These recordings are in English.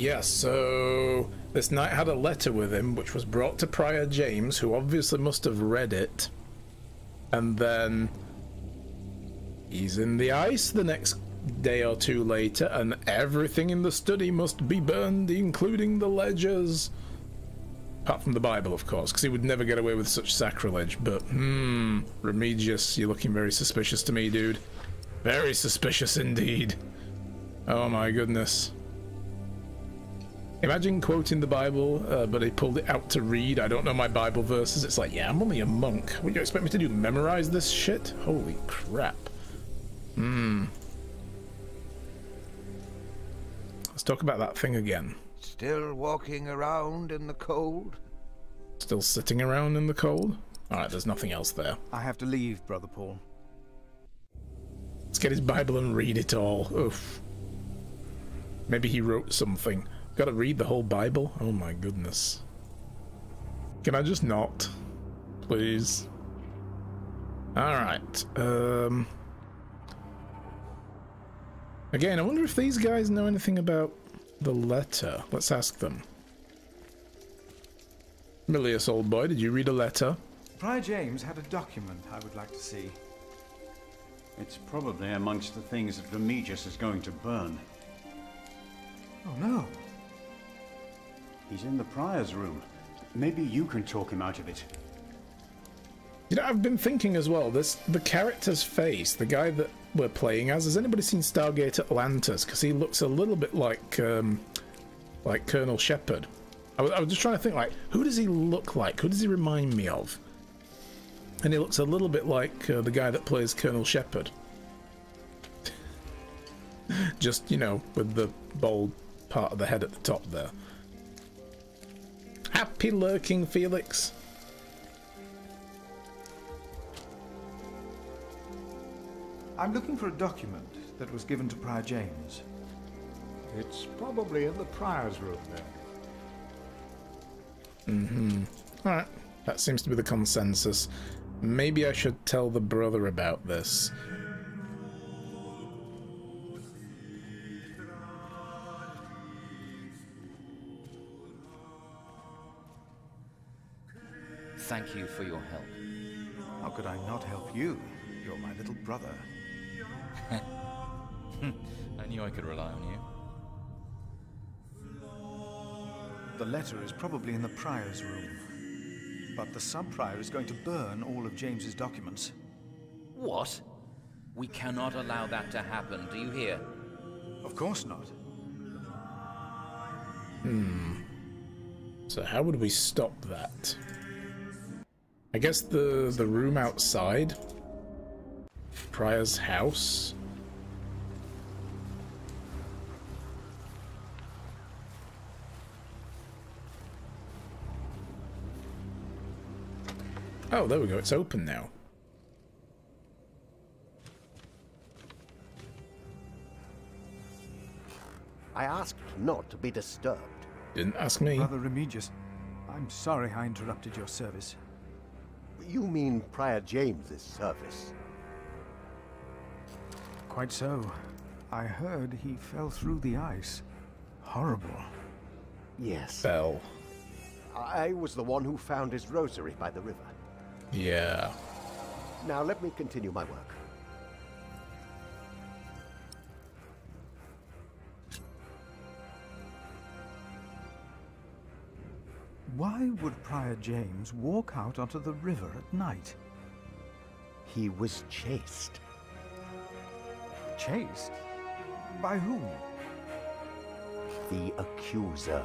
Yes, so this knight had a letter with him which was brought to Prior James, who obviously must have read it, and then he's in the ice the next day or two later, and everything in the study must be burned, including the ledgers. Apart from the Bible, of course, because he would never get away with such sacrilege. But, Remigius, you're looking very suspicious to me, dude. Very suspicious indeed. Oh my goodness. Imagine quoting the Bible, but he pulled it out to read. I don't know my Bible verses. It's like, yeah, I'm only a monk. What do you expect me to do? Memorize this shit? Holy crap. Let's talk about that thing again. Still walking around in the cold? Still sitting around in the cold? Alright, there's nothing else there. I have to leave, Brother Paul. Let's get his Bible and read it all. Oof. Maybe he wrote something. Gotta read the whole Bible? Oh my goodness. Can I just not? Please. Alright. Again, I wonder if these guys know anything about the letter. Let's ask them. Milius, old boy, did you read a letter? Prior James had a document I would like to see. It's probably amongst the things that Remigius is going to burn. Oh no. He's in the prior's room. Maybe you can talk him out of it. You know, I've been thinking as well, the character's face, the guy that we're playing as, has anybody seen Stargate Atlantis? Because he looks a little bit like Colonel Shepard. I was just trying to think, like, who does he look like? Who does he remind me of? And he looks a little bit like the guy that plays Colonel Shepard. Just, you know, with the bald part of the head at the top there. Happy lurking, Felix. I'm looking for a document that was given to Prior James. It's probably in the Prior's room then. Alright, that seems to be the consensus. Maybe I should tell the brother about this. Thank you for your help. How could I not help you? You're my little brother. I knew I could rely on you. The letter is probably in the Prior's room. But the Sub-Prior is going to burn all of James's documents. What? We cannot allow that to happen, do you hear? Of course not. So how would we stop that? I guess the room outside? Prior's house? Oh, there we go. It's open now. I asked not to be disturbed. Didn't ask me. Brother Remigius, I'm sorry I interrupted your service. You mean Prior James's service? Quite so. I heard he fell through the ice. Horrible. Yes. Fell. I was the one who found his rosary by the river. Yeah. Now let me continue my work. Why would Prior James walk out onto the river at night? He was chased. Chased? By whom? The accuser.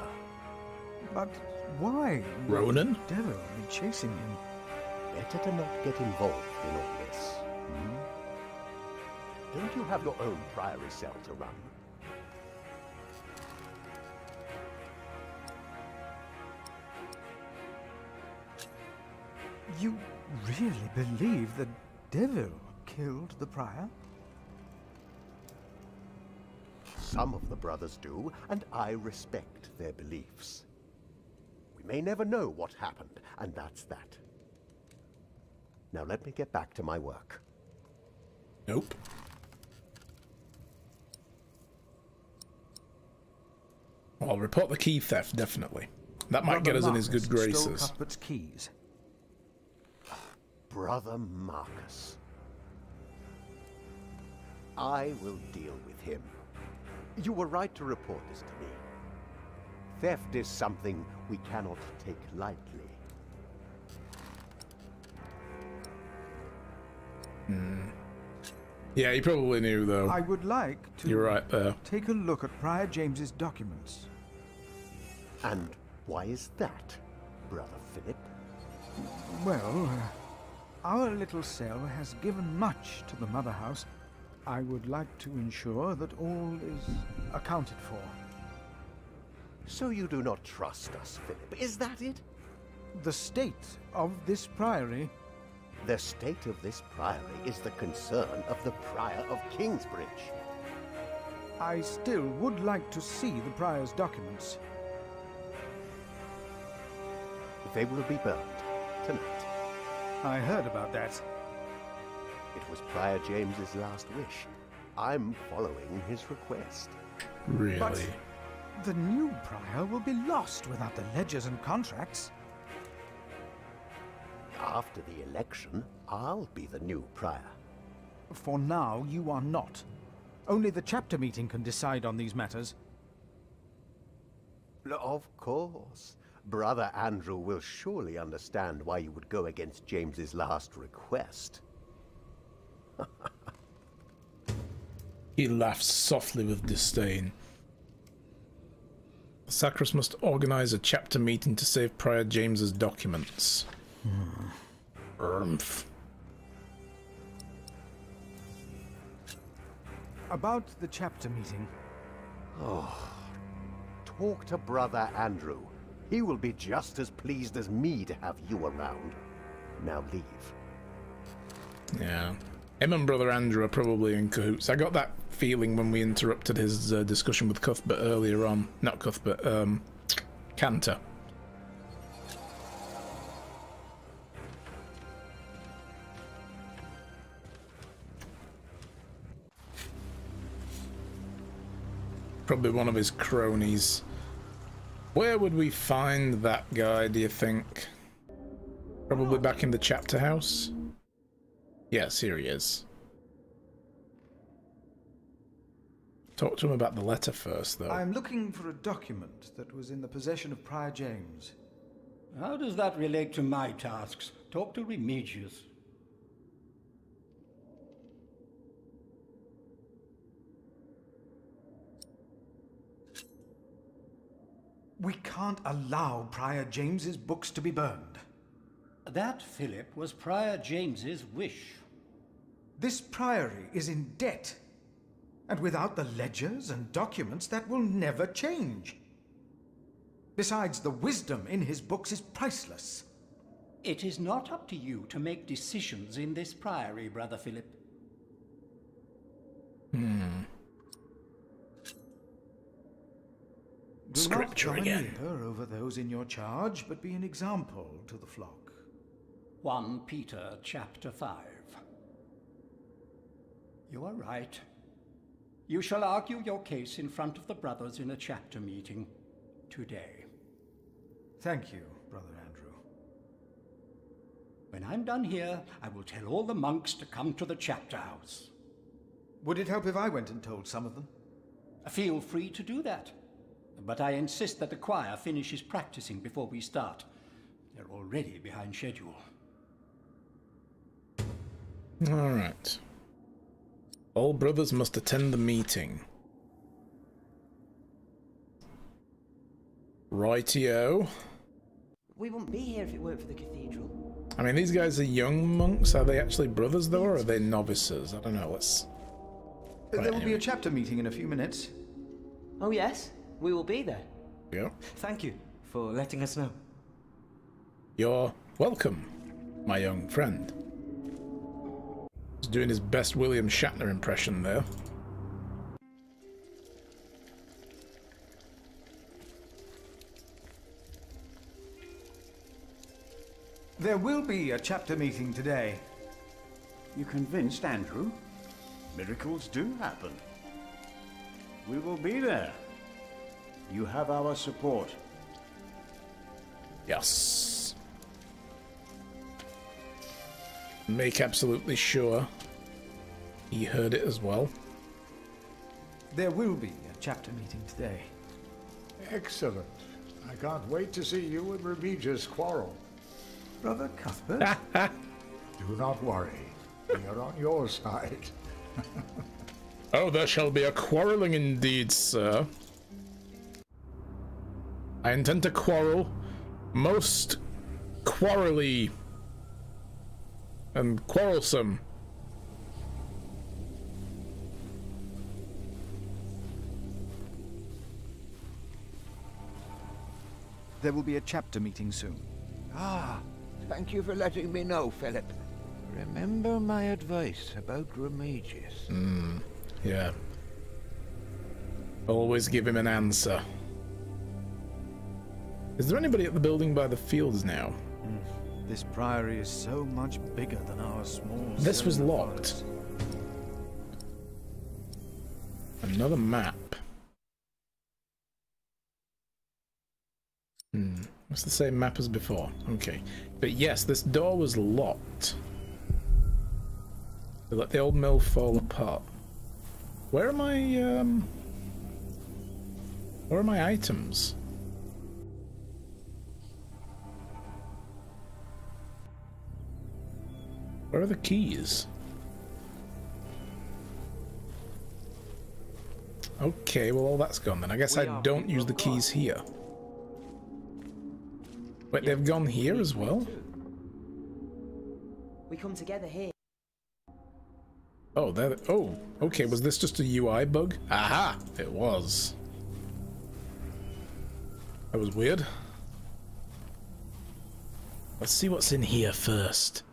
But why? Ronan? would the devil be chasing him? Better to not get involved in all this. Don't you have your own priory cell to run? You really believe the devil killed the prior? Some of the brothers do, and I respect their beliefs. We may never know what happened, and that's that. Now let me get back to my work. I'll report the key theft, definitely. That might Brother get us in his Marcus good stole graces. Cuthbert's keys. Brother Marcus. I will deal with him. You were right to report this to me. Theft is something we cannot take lightly. Yeah, he probably knew, though. I would like to You're right there. take a look at Prior James's documents. And why is that, Brother Philip? Well, our little cell has given much to the Mother House. I would like to ensure that all is accounted for. So you do not trust us, Philip, is that it? The state of this priory. The state of this priory is the concern of the Prior of Kingsbridge. I still would like to see the prior's documents. They will be burned tonight. I heard about that. It was Prior James's last wish. I'm following his request. Really? But the new prior will be lost without the ledgers and contracts. After the election, I'll be the new prior. For now, you are not. Only the chapter meeting can decide on these matters. Of course. Brother Andrew will surely understand why you would go against James's last request. He laughs softly with disdain. Sacras must organize a chapter meeting to save Prior James's documents. About the chapter meeting. Talk to Brother Andrew. He will be just as pleased as me to have you around. Now leave. Yeah. Him and Brother Andrew are probably in cahoots. I got that feeling when we interrupted his discussion with Cuthbert earlier on. Not Cuthbert, Cantor. Probably one of his cronies. Where would we find that guy, do you think? Probably back in the chapter house? Yes, here he is. Talk to him about the letter first, though. I'm looking for a document that was in the possession of Prior James. How does that relate to my tasks? Talk to Remigius. We can't allow Prior James's books to be burned. That, Philip, was Prior James's wish. This priory is in debt. And without the ledgers and documents, that will never change. Besides, the wisdom in his books is priceless. It is not up to you to make decisions in this priory, Brother Philip. Scripture Do not again. domineer over those in your charge, but be an example to the flock. 1 Peter chapter 5. You are right. You shall argue your case in front of the brothers in a chapter meeting today. Thank you, Brother Andrew. When I'm done here, I will tell all the monks to come to the chapter house. Would it help if I went and told some of them? Feel free to do that. But I insist that the choir finishes practicing before we start. They're already behind schedule. All right. All brothers must attend the meeting. Rightio. We wouldn't be here if it weren't for the cathedral. I mean, these guys are young monks. Are they actually brothers, though, or are they novices? I don't know. Let's... There will be anyway. a chapter meeting in a few minutes. Oh yes, we will be there. Yeah. Thank you for letting us know. You're welcome, my young friend. He's doing his best William Shatner impression there. There will be a chapter meeting today. You convinced Andrew? Miracles do happen. We will be there. You have our support. Yes. Make absolutely sure he heard it as well. There will be a chapter meeting today. Excellent. I can't wait to see you and Remigius quarrel. Brother Cuthbert? Do not worry. We are on your side. Oh, there shall be a quarreling indeed, sir. I intend to quarrel most quarrelly and quarrelsome. There will be a chapter meeting soon. Ah, thank you for letting me know, Philip. Remember my advice about Remigius. Yeah. Always give him an answer. Is there anybody at the building by the fields now? This priory is so much bigger than our small... This was locked. Another map. It's the same map as before. Okay. But yes, this door was locked. They let the old mill fall apart. Where are my items? Where are the keys? Okay, well all that's gone then. I guess I don't use the keys here. Wait, they've gone here as well? We come together here. Oh, there. Oh, okay. Was this just a UI bug? Aha! It was. That was weird. Let's see what's in here first.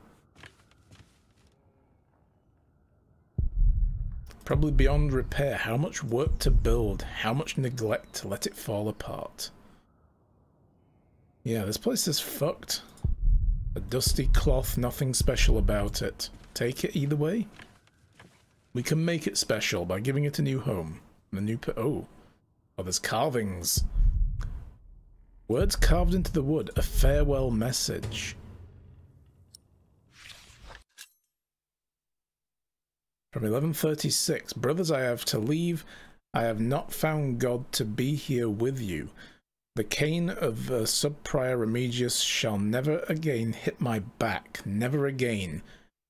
Probably beyond repair. How much work to build? How much neglect to let it fall apart? Yeah, this place is fucked. A dusty cloth, nothing special about it. Take it either way. We can make it special by giving it a new home. A new oh, there's carvings. Words carved into the wood. A farewell message. From 1136. Brothers, I have to leave. I have not found God to be here with you. The cane of Sub-Prior Remigius shall never again hit my back. Never again.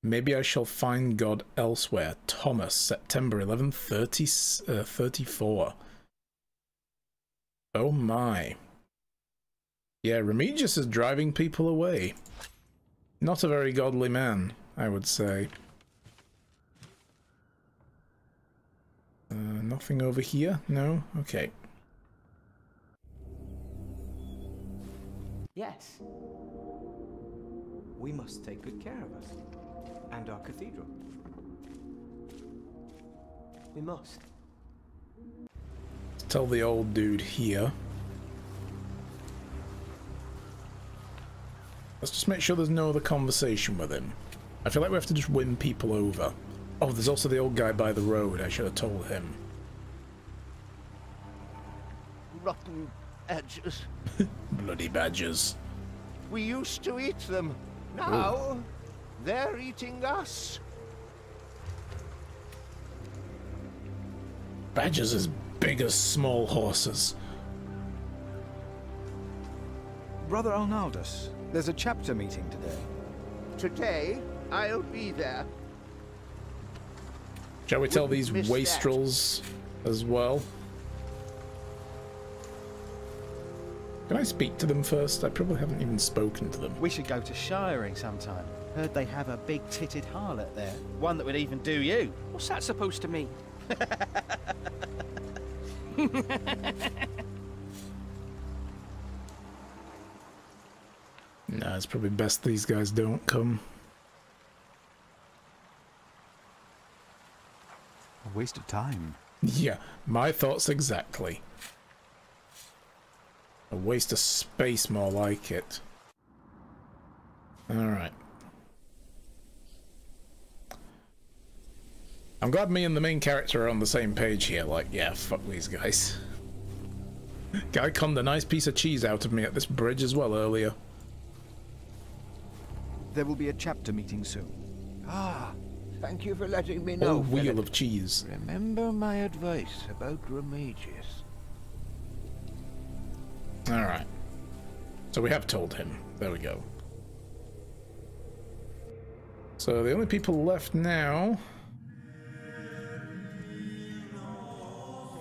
Maybe I shall find God elsewhere. Thomas, September 1134. Oh my. Yeah, Remigius is driving people away. Not a very godly man, I would say. Nothing over here? No? Okay. Yes. We must take good care of us. And our cathedral. We must. Tell the old dude here. Let's just make sure there's no other conversation with him. I feel like we have to just win people over. Oh, there's also the old guy by the road. I should have told him. Rotten badgers. Bloody badgers. We used to eat them. Now, they're eating us. Badgers as big as small horses. Brother Arnaldus, there's a chapter meeting today. Today, I'll be there. Shall we tell these wastrels as well? Can I speak to them first? I probably haven't even spoken to them. We should go to Shiring sometime. Heard they have a big-titted harlot there. One that would even do you. What's that supposed to mean? Nah, it's probably best these guys don't come. A waste of time. Yeah, my thoughts exactly. A waste of space, more like it. Alright. I'm glad me and the main character are on the same page here, like, yeah, fuck these guys. Guy conned a nice piece of cheese out of me at this bridge as well earlier. There will be a chapter meeting soon. Ah, thank you for letting me Oh, know, wheel Philip. of cheese. Remember my advice about Remigius. Alright. So we have told him. There we go. So the only people left now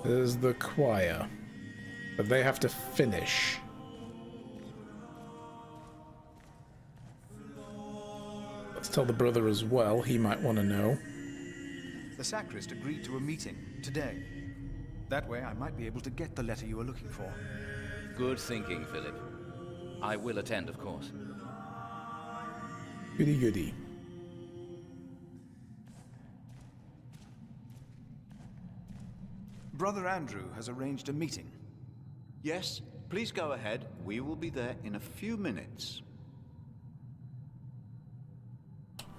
is the choir. But they have to finish. Let's tell the brother as well. He might want to know. The sacrist agreed to a meeting today. That way I might be able to get the letter you were looking for. Good thinking, Philip. I will attend, of course. Goody goody. Brother Andrew has arranged a meeting. Yes, please go ahead. We will be there in a few minutes.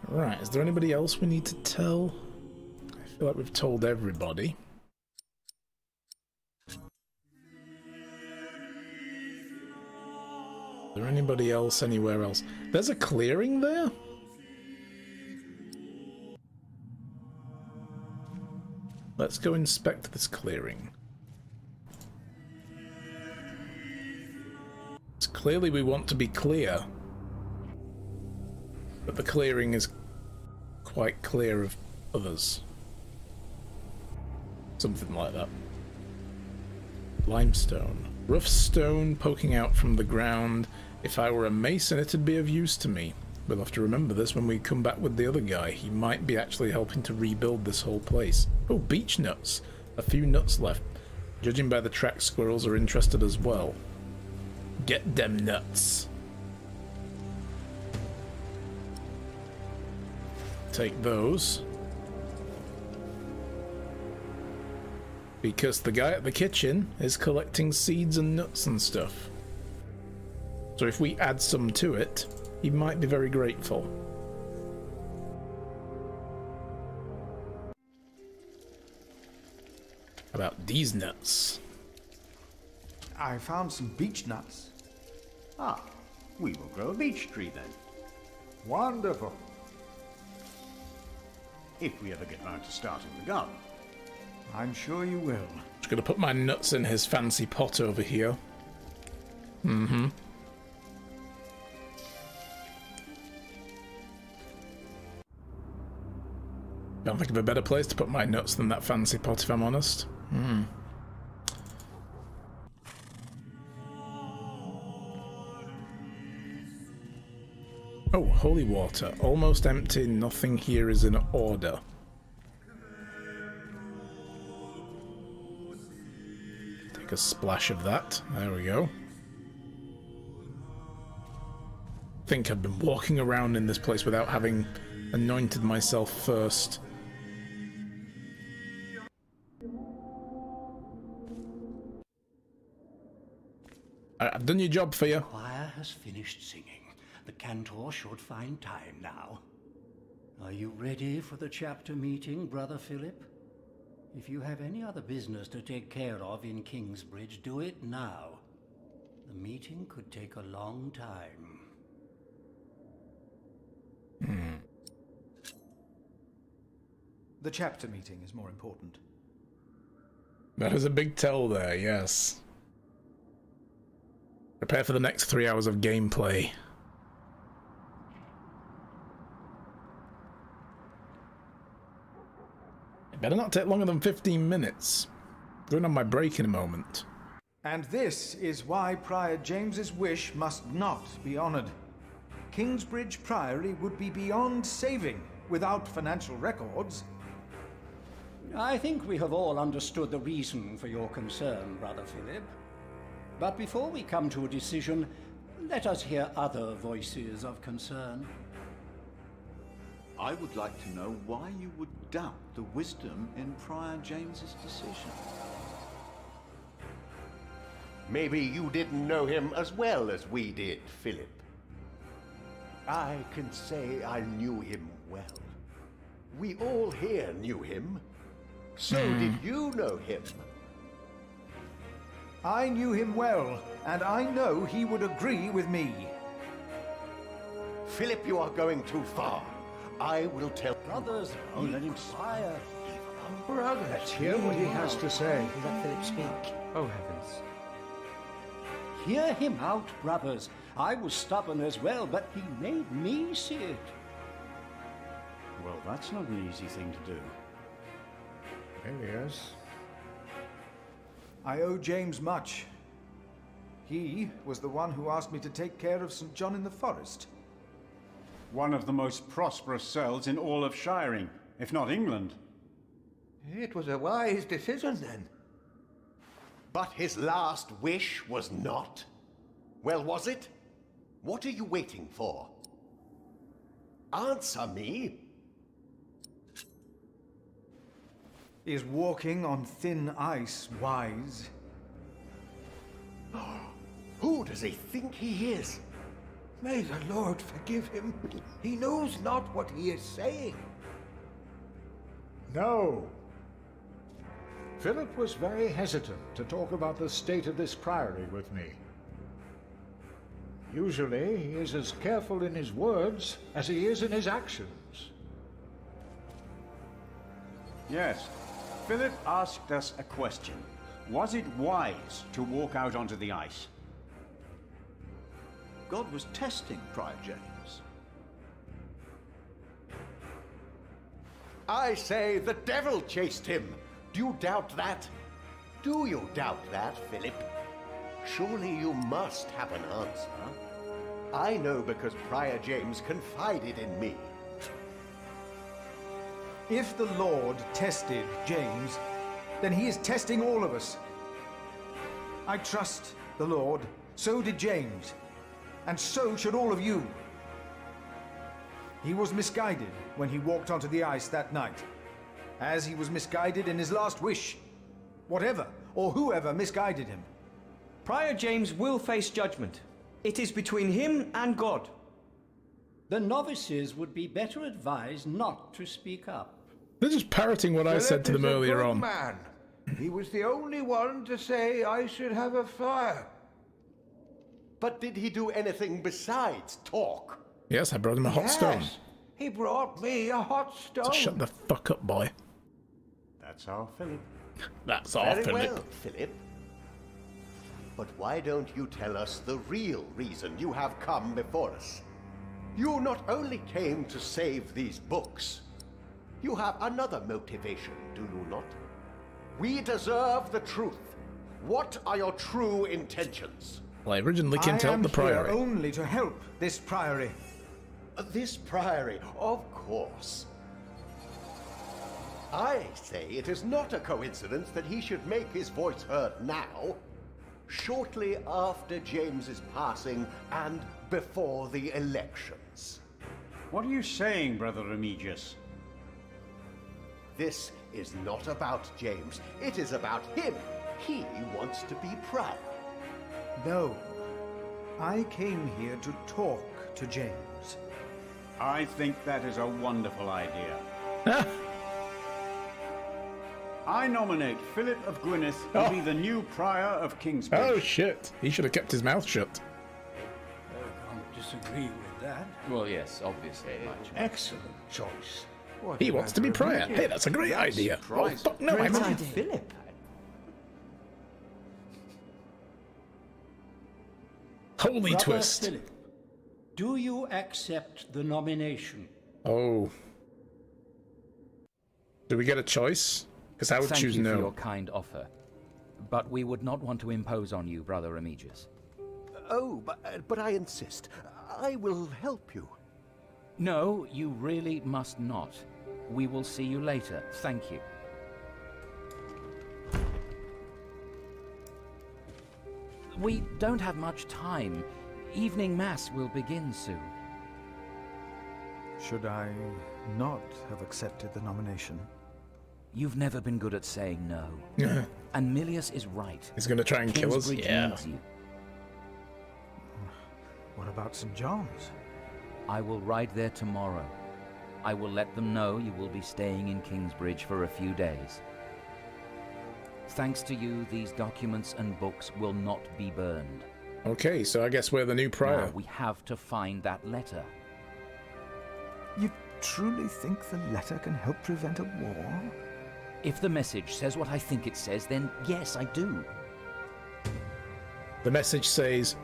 Right, is there anybody else we need to tell? I feel like we've told everybody. Is there anybody else anywhere else? There's a clearing there? Let's go inspect this clearing. It's clearly we want to be clear. But the clearing is quite clear of others. Something like that. Limestone. Rough stone poking out from the ground. If I were a mason, it'd be of use to me. We'll have to remember this when we come back with the other guy. He might be actually helping to rebuild this whole place. Oh, beech nuts. A few nuts left. Judging by the track, squirrels are interested as well. Get them nuts. Take those. Because the guy at the kitchen is collecting seeds and nuts and stuff. So if we add some to it, he might be very grateful. How about these nuts? I found some beech nuts. Ah, we will grow a beech tree then. Wonderful. If we ever get round to starting the garden. I'm sure you will. Just gonna put my nuts in his fancy pot over here. Mm-hmm. Can't think of a better place to put my nuts than that fancy pot, if I'm honest. Hmm. Oh, holy water. Almost empty, nothing here is in order. Take a splash of that. There we go. I think I've been walking around in this place without having anointed myself first. I've done your job for you. The choir has finished singing. The cantor should find time now. Are you ready for the chapter meeting, Brother Philip? If you have any other business to take care of in Kingsbridge, do it now. The meeting could take a long time. The chapter meeting is more important. That is a big tell there, yes. Prepare for the next 3 hours of gameplay. It better not take longer than 15 minutes. Going on my break in a moment. And this is why Prior James's wish must not be honored. Kingsbridge Priory would be beyond saving without financial records. I think we have all understood the reason for your concern, Brother Philip. But before we come to a decision, let us hear other voices of concern. I would like to know why you would doubt the wisdom in Prior James's decision. Maybe you didn't know him as well as we did, Philip. I can say I knew him well. We all here knew him. So did you know him? I knew him well, and I know he would agree with me. Philip, you are going too far. I will tell... Brothers, Oh, let him fire. Brothers, Let's hear what he has to say. Let Philip speak. Oh, heavens. Hear him out, brothers. I was stubborn as well, but he made me see it. Well, that's not an easy thing to do. Yes. I owe James much. He was the one who asked me to take care of St. John in the Forest. One of the most prosperous cells in all of Shiring, if not England. it was a wise decision then. But his last wish was not? Well, was it? What are you waiting for? Answer me. Is walking on thin ice wise? Who does he think he is? May the Lord forgive him. He knows not what he is saying. No. Philip was very hesitant to talk about the state of this priory with me. Usually, he is as careful in his words as he is in his actions. Yes. Philip asked us a question. Was it wise to walk out onto the ice? God was testing Prior James. I say the devil chased him. Do you doubt that? Do you doubt that, Philip? Surely you must have an answer. I know because Prior James confided in me. If the Lord tested James, then he is testing all of us. I trust the Lord, so did James, and so should all of you. He was misguided when he walked onto the ice that night, as he was misguided in his last wish. Whatever or whoever misguided him. Prior James will face judgment. It is between him and God. The novices would be better advised not to speak up. They're just parroting what I said to them earlier on. Man. He was the only one to say I should have a fire. But did he do anything besides talk? Yes, I brought him a hot stone. He brought me a hot stone. So shut the fuck up, boy. That's our Philip. That's our Very Philip. well, Philip. But why don't you tell us the real reason you have come before us? You not only came to save these books, you have another motivation, do you not? We deserve the truth. What are your true intentions? Well, I originally came to help the priory. I am here only to help this priory. This priory, of course. I say it is not a coincidence that he should make his voice heard now, shortly after James's passing and before the elections. What are you saying, Brother Remigius? This is not about James. It is about him. He wants to be prior. No. I came here to talk to James. I think that is a wonderful idea. I nominate Philip of Gwynedd to be the new prior of Kingsbridge. Oh shit! He should have kept his mouth shut. I can't disagree with that. Well, yes, obviously. Excellent choice. He wants to be prior. Hey, that's a great idea. Oh fuck no, I meant Philip. Holy Brother twist. Philip, do you accept the nomination? Oh. Do we get a choice? Because I would Thank choose you no. for your kind offer, but we would not want to impose on you, Brother Remigius. Oh, but I insist. I will help you. No, you really must not. We will see you later. Thank you. We don't have much time. Evening Mass will begin soon. Should I not have accepted the nomination? You've never been good at saying no. And Milius is right. He's going to try and kill us? Kingsbridge Yeah. needs you. What about St. John's? I will ride there tomorrow. I will let them know you will be staying in Kingsbridge for a few days. Thanks to you, these documents and books will not be burned. Okay, so I guess we're the new prior. Now we have to find that letter. You truly think the letter can help prevent a war? If the message says what I think it says, then yes, I do. The message says,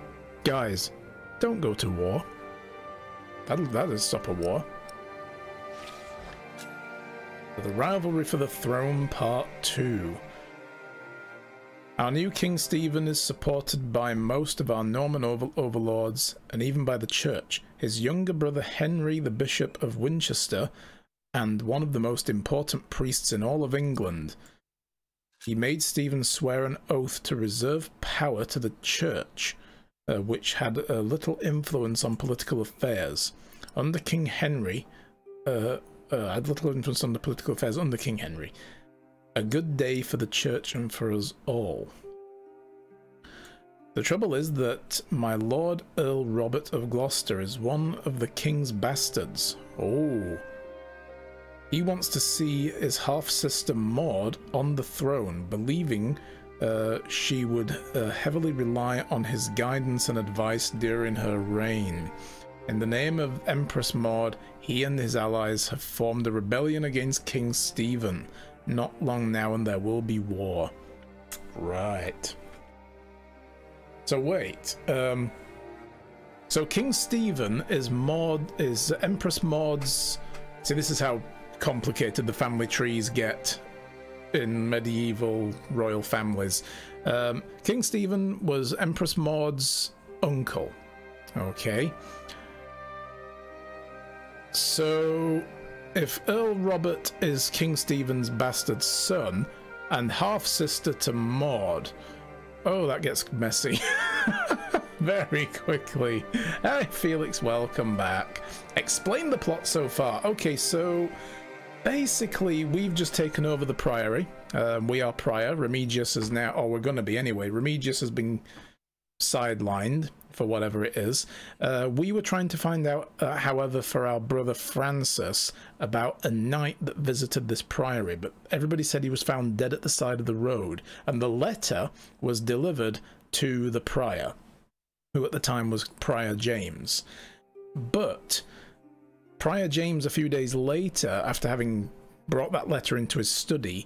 guys, don't go to war. That'll stop a war. The Rivalry for the Throne Part 2. Our new King Stephen is supported by most of our Norman overlords and even by the church. His younger brother Henry, the Bishop of Winchester, and one of the most important priests in all of England. He made Stephen swear an oath to reserve power to the church, which had little influence on political affairs. Under King Henry, had little influence on the political affairs under King Henry. A good day for the church and for us all. The trouble is that my Lord Earl Robert of Gloucester is one of the king's bastards. Oh. He wants to see his half-sister Maud on the throne, believing she would heavily rely on his guidance and advice during her reign. In the name of Empress Maud, he and his allies have formed a rebellion against King Stephen. Not long now and there will be war. Right. So wait. So King Stephen is Empress Maud's... See, this is how complicated the family trees get in medieval royal families. King Stephen was Empress Maud's uncle. Okay. So, if Earl Robert is King Stephen's bastard son and half-sister to Maud, oh, that gets messy very quickly. Hey, Felix, welcome back. Explain the plot so far. Okay, so basically we've just taken over the priory. We are prior. Remigius is now, or we're going to be anyway. Remigius has been sidelined for whatever it is. We were trying to find out, however, for our brother Francis about a knight that visited this priory, but everybody said he was found dead at the side of the road, and the letter was delivered to the prior, who at the time was Prior James. But Prior James, a few days later, after having brought that letter into his study,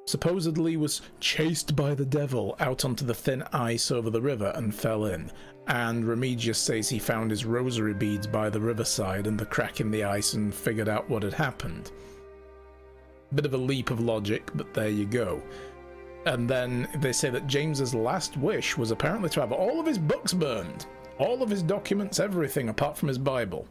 supposedly was chased by the devil out onto the thin ice over the river and fell in. And Remigius says he found his rosary beads by the riverside and the crack in the ice and figured out what had happened. Bit of a leap of logic, but there you go. And then they say that James's last wish was apparently to have all of his books burned. All of his documents, everything apart from his Bible,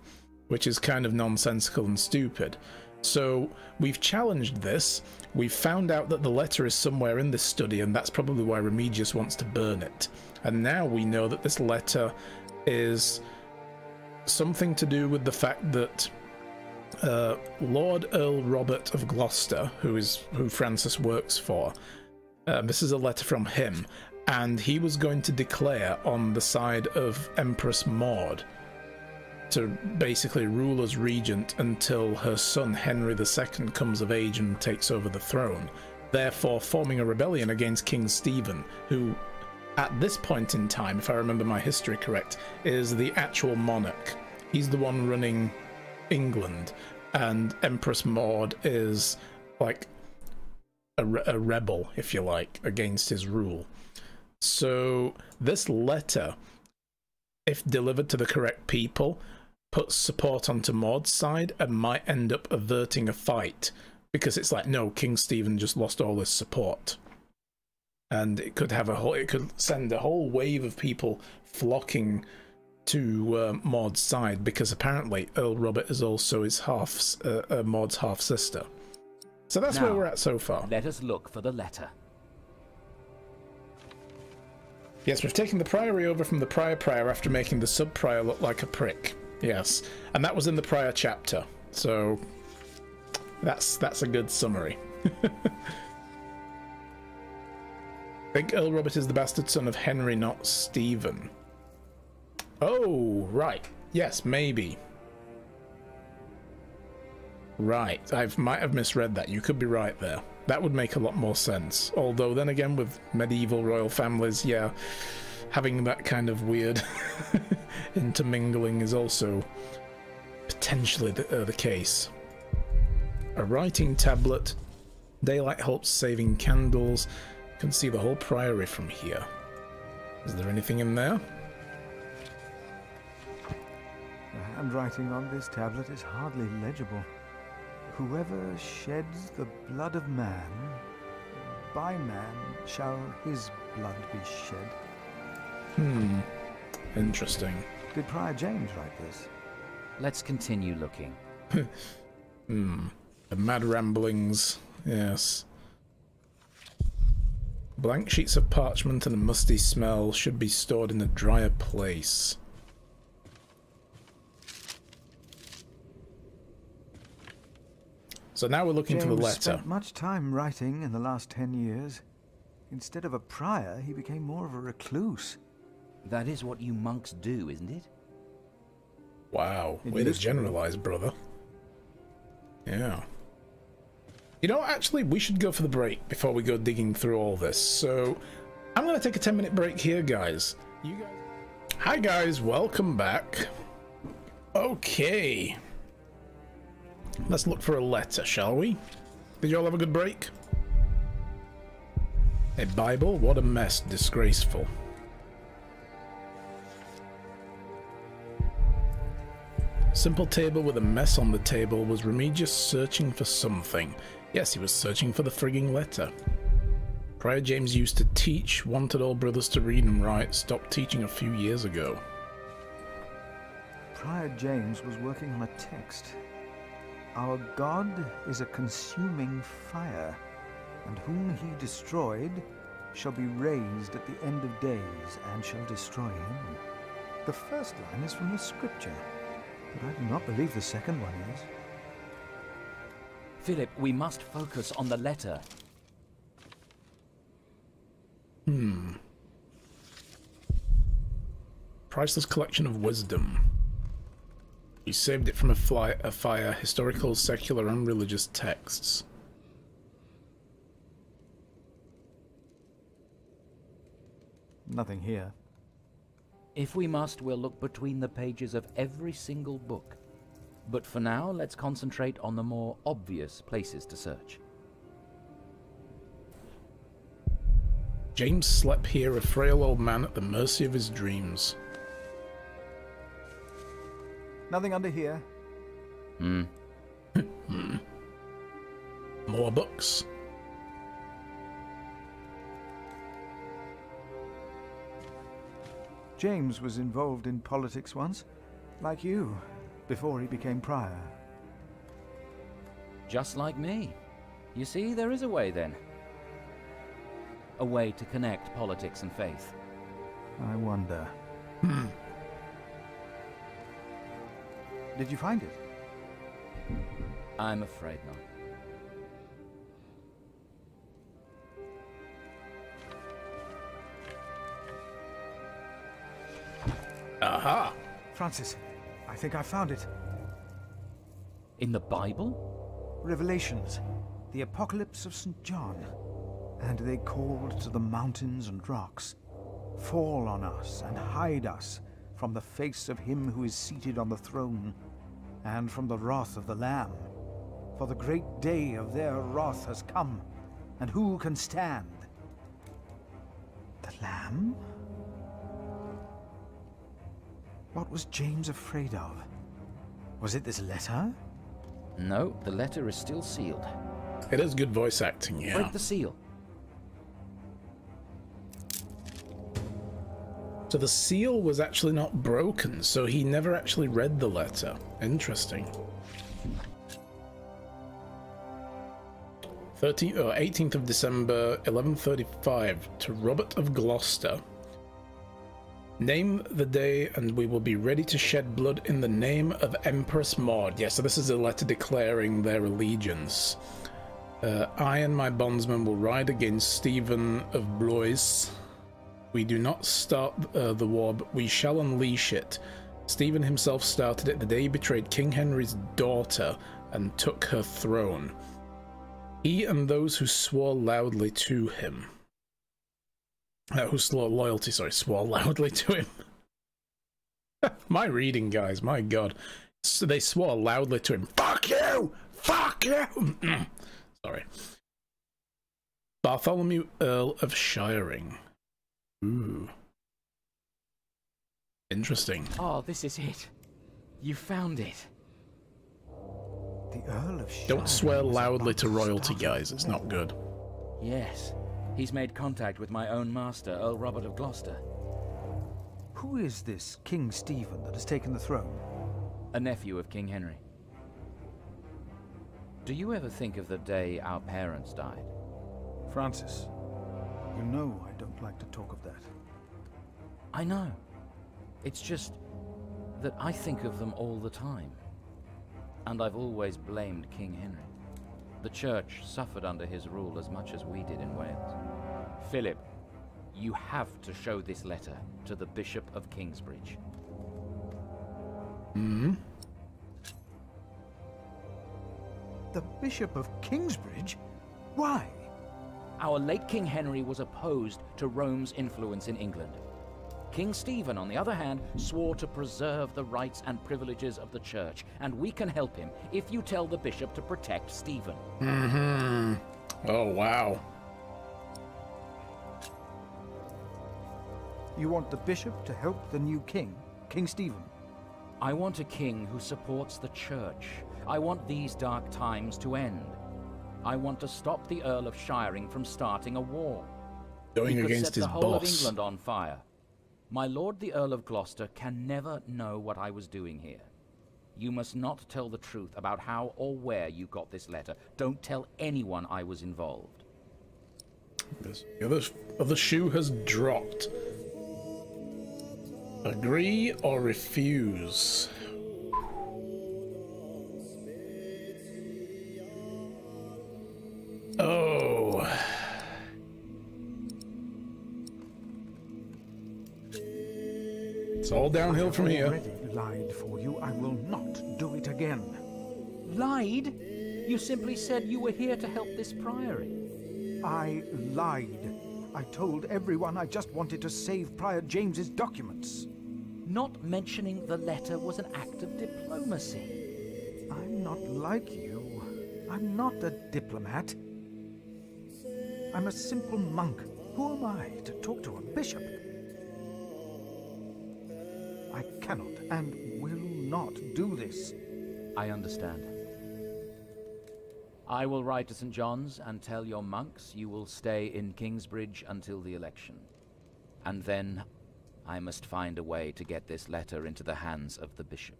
which is kind of nonsensical and stupid. So we've challenged this. We've found out that the letter is somewhere in this study, and that's probably why Remigius wants to burn it. And now we know that this letter is something to do with the fact that Lord Earl Robert of Gloucester, who Francis works for, this is a letter from him, and he was going to declare on the side of Empress Maud to basically rule as regent until her son Henry II comes of age and takes over the throne, therefore forming a rebellion against King Stephen, who at this point in time, if I remember my history correct, is the actual monarch. He's the one running England, and Empress Maud is like a rebel, if you like, against his rule. So this letter, if delivered to the correct people, puts support onto Maud's side and might end up averting a fight, because it's like, no, King Stephen just lost all his support, and it could have it could send a whole wave of people flocking to Maud's side, because apparently Earl Robert is also his Maud's half sister. So that's where we're at so far. Let us look for the letter. Yes, we've taken the priory over from the prior after making the sub-prior look like a prick. Yes, and that was in the prior chapter, so that's a good summary. I think Earl Robert is the bastard son of Henry, not Stephen. Oh, right. Yes, maybe. Right, I might have misread that. You could be right there. That would make a lot more sense. Although then again, with medieval royal families, yeah, having that kind of weird intermingling is also potentially the case. A writing tablet. Daylight helps saving candles. You can see the whole priory from here. Is there anything in there? The handwriting on this tablet is hardly legible. Whoever sheds the blood of man, by man shall his blood be shed. Interesting. Did Prior James write this? Let's continue looking. The mad ramblings, yes. Blank sheets of parchment and a musty smell should be stored in a drier place. So now we're looking for the letter. Spent much time writing in the last 10 years. Instead of a prior, he became more of a recluse. That is what you monks do, isn't it? Wow, way to generalize, brother. Yeah. You know, actually, we should go for the break before we go digging through all this. So, I'm going to take a 10-minute break here, guys. Hi, guys. Welcome back. Okay. Let's look for a letter, shall we? Did you all have a good break? A Bible? What a mess. Disgraceful. Simple table with a mess on the table. Was Remigius searching for something? Yes, he was searching for the frigging letter. Prior James used to teach, wanted all brothers to read and write, stopped teaching a few years ago. Prior James was working on a text. Our God is a consuming fire, and whom he destroyed shall be raised at the end of days and shall destroy him. The first line is from the scripture, but I do not believe the second one is. Philip, we must focus on the letter. Priceless collection of wisdom. He saved it from a fire, historical, secular, and religious texts. Nothing here. If we must, we'll look between the pages of every single book. But for now, let's concentrate on the more obvious places to search. James slept here, a frail old man at the mercy of his dreams. Nothing under here. More books. James was involved in politics once, like you, before he became prior. Just like me. You see, there is a way then. A way to connect politics and faith. I wonder. Did you find it? I'm afraid not. Aha! Francis, I think I found it. In the Bible? Revelations, the Apocalypse of St. John. And they called to the mountains and rocks, fall on us and hide us from the face of him who is seated on the throne, and from the wrath of the Lamb. For the great day of their wrath has come, and who can stand? The Lamb? What was James afraid of? Was it this letter? No, the letter is still sealed. It is good voice acting, yeah. Break the seal. So the seal was actually not broken, so he never actually read the letter. Interesting. 18th of December, 1135, to Robert of Gloucester. Name the day and we will be ready to shed blood in the name of Empress Maud. Yeah, so this is a letter declaring their allegiance. I and my bondsmen will ride against Stephen of Blois. We do not start the war, but we shall unleash it. Stephen himself started it the day he betrayed King Henry's daughter and took her throne. He and those who swore loudly to him. Who swore loyalty, sorry, swore loudly to him. My reading, guys, my god. So they swore loudly to him. Fuck you! Fuck you! Sorry. Bartholomew, Earl of Shiring. Ooh. Interesting. Oh, this is it. You found it. The Earl of Shiring. Don't swear loudly to royalty, guys. It's not good. Yes. He's made contact with my own master, Earl Robert of Gloucester. Who is this King Stephen that has taken the throne? A nephew of King Henry. Do you ever think of the day our parents died? Francis, you know I don't like to talk of that. I know. It's just that I think of them all the time. And I've always blamed King Henry. The church suffered under his rule as much as we did in Wales. Philip, you have to show this letter to the Bishop of Kingsbridge. Hmm? The Bishop of Kingsbridge? Why? Our late King Henry was opposed to Rome's influence in England. King Stephen, on the other hand, swore to preserve the rights and privileges of the church, and we can help him if you tell the bishop to protect Stephen. Mm-hmm. Oh, wow. You want the bishop to help the new king, King Stephen? I want a king who supports the church. I want these dark times to end. I want to stop the Earl of Shiring from starting a war. Going against his boss. He could set the whole of boss. England on fire. My lord the Earl of Gloucester can never know what I was doing here. You must not tell the truth about how or where you got this letter. Don't tell anyone I was involved. The other shoe has dropped. Agree or refuse? Oh. It's all downhill from here. I've already lied for you. I will not do it again. Lied? You simply said you were here to help this priory. I lied. I told everyone I just wanted to save Prior James's documents. Not mentioning the letter was an act of diplomacy. I'm not like you. I'm not a diplomat. I'm a simple monk. Who am I to talk to a bishop? I cannot and will not do this. I understand. I will write to St. John's and tell your monks you will stay in Kingsbridge until the election. And then I must find a way to get this letter into the hands of the bishop.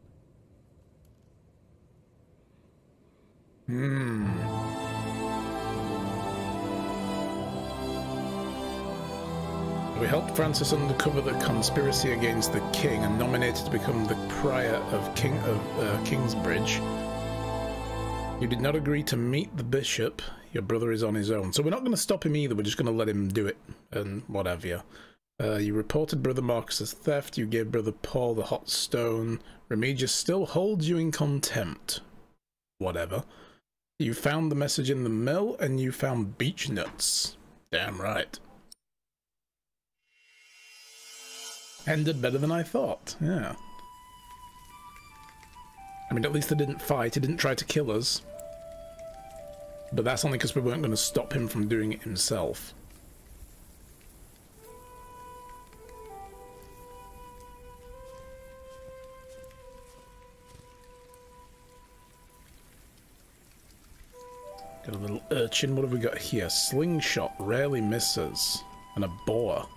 We helped Francis uncover the conspiracy against the king and nominated to become the prior of Kingsbridge. You did not agree to meet the bishop. Your brother is on his own. So we're not going to stop him either. We're just going to let him do it and whatever. You reported Brother Marcus as theft. You gave Brother Paul the hot stone. Remigius still holds you in contempt. Whatever. You found the message in the mill and you found beech nuts. Damn right. Ended better than I thought, yeah. I mean, at least they didn't fight, he didn't try to kill us. But that's only because we weren't going to stop him from doing it himself. Got a little urchin, what have we got here? Slingshot, rarely misses. And a boar.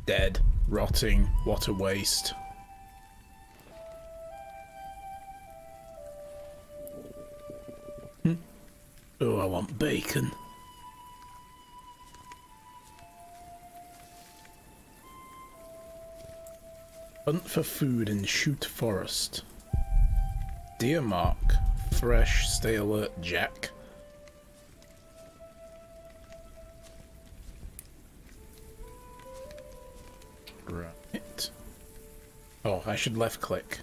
Dead. Rotting. What a waste. Oh, I want bacon. Hunt for food in Shoot Forest. Deer mark. Fresh. Stay alert, Jack. Right. Oh, I should left click.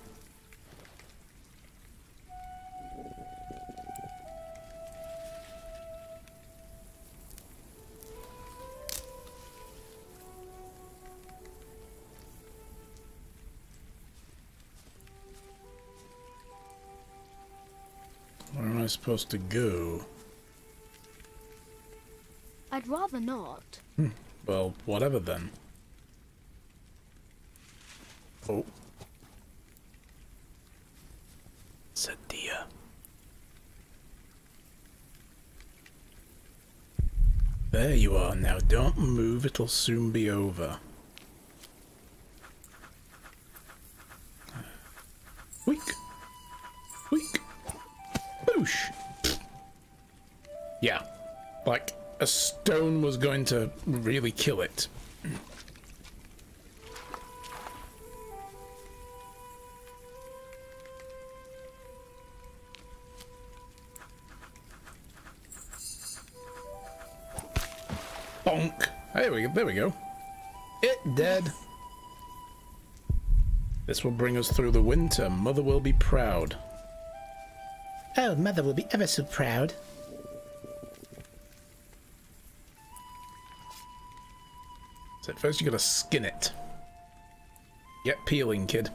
I supposed to go? I'd rather not. Well, whatever then. Oh. It's a deer. There you are now. Don't move, it'll soon be over. Weak. Weak. Boosh. Yeah. Like, a stone was going to really kill it. Bonk. There we go. It dead. This will bring us through the winter. Mother will be proud. Oh, Mother will be ever so proud. So first you gotta skin it. Get peeling, kid.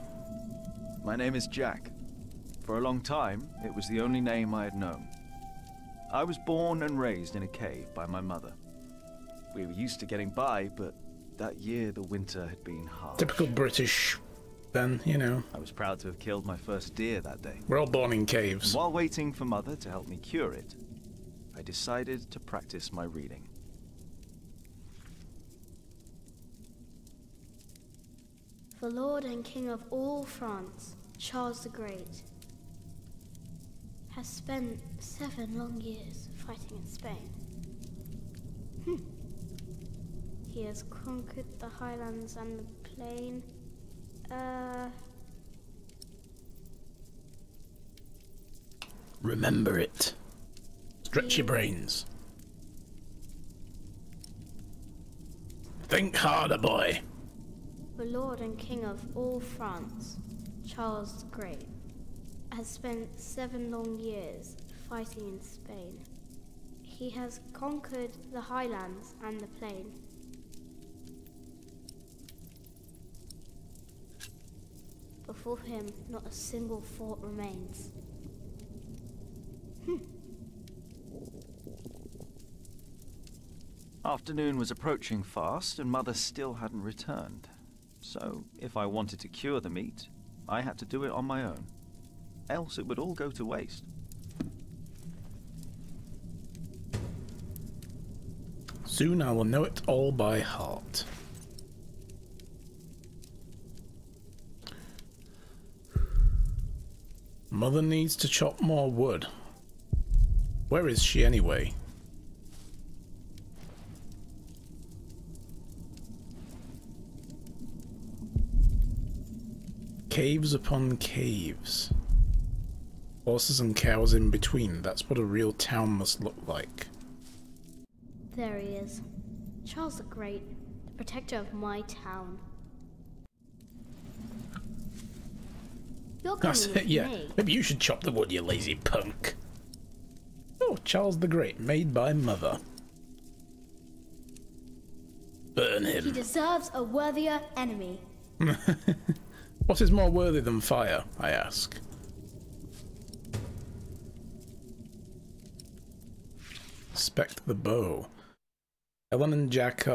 My name is Jack. For a long time, it was the only name I had known. I was born and raised in a cave by my mother. We were used to getting by, but that year the winter had been hard. Typical British, then, you know. I was proud to have killed my first deer that day. We're all born in caves. And while waiting for Mother to help me cure it, I decided to practice my reading. The Lord and King of all France, Charles the Great, has spent 7 long years fighting in Spain. He has conquered the highlands and the plain. Remember it. Stretch your brains. Think harder, boy. The Lord and King of all France, Charles the Great, has spent 7 long years fighting in Spain. He has conquered the highlands and the plain. Before him, not a single fort remains. Afternoon was approaching fast, and Mother still hadn't returned. So, if I wanted to cure the meat, I had to do it on my own. Else it would all go to waste. Soon I will know it all by heart. Mother needs to chop more wood. Where is she anyway? Caves upon caves. Horses and cows in between. That's what a real town must look like. There he is. Charles the Great, the protector of my town. You're That's coming it, with yeah. me. Maybe you should chop the wood, you lazy punk. Oh, Charles the Great, made by Mother. Burn He him. deserves a worthier enemy. What is more worthy than fire, I ask? Inspect the bow. Ellen and Jack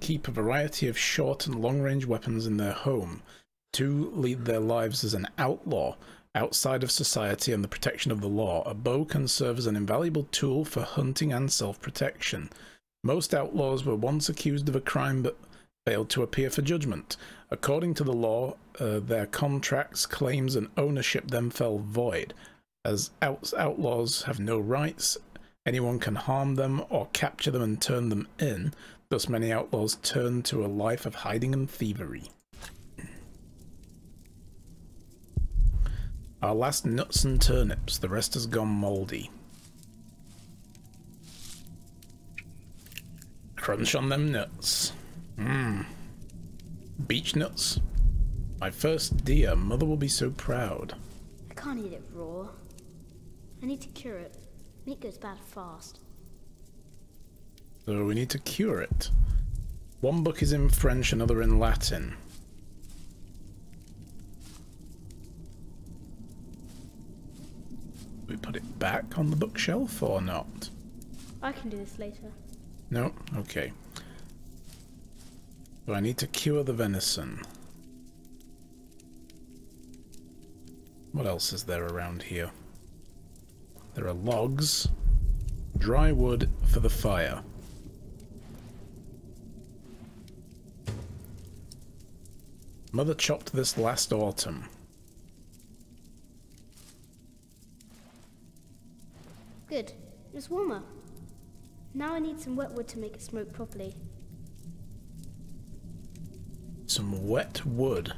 keep a variety of short and long-range weapons in their home. Two lead their lives as an outlaw, outside of society and the protection of the law. A bow can serve as an invaluable tool for hunting and self-protection. Most outlaws were once accused of a crime but failed to appear for judgment. According to the law, their contracts, claims, and ownership then fell void. As outlaws have no rights, anyone can harm them or capture them and turn them in. Thus many outlaws turn to a life of hiding and thievery. Our last nuts and turnips, the rest has gone mouldy. Crunch on them nuts. Beech nuts. My first deer. Mother will be so proud. I can't eat it raw. I need to cure it. Meat goes bad fast. So we need to cure it. One book is in French, another in Latin. We put it back on the bookshelf or not? I can do this later. No? Okay. So I need to cure the venison. What else is there around here? There are logs. Dry wood for the fire. Mother chopped this last autumn. Good. It's warmer. Now I need some wet wood to make it smoke properly. Some wet wood.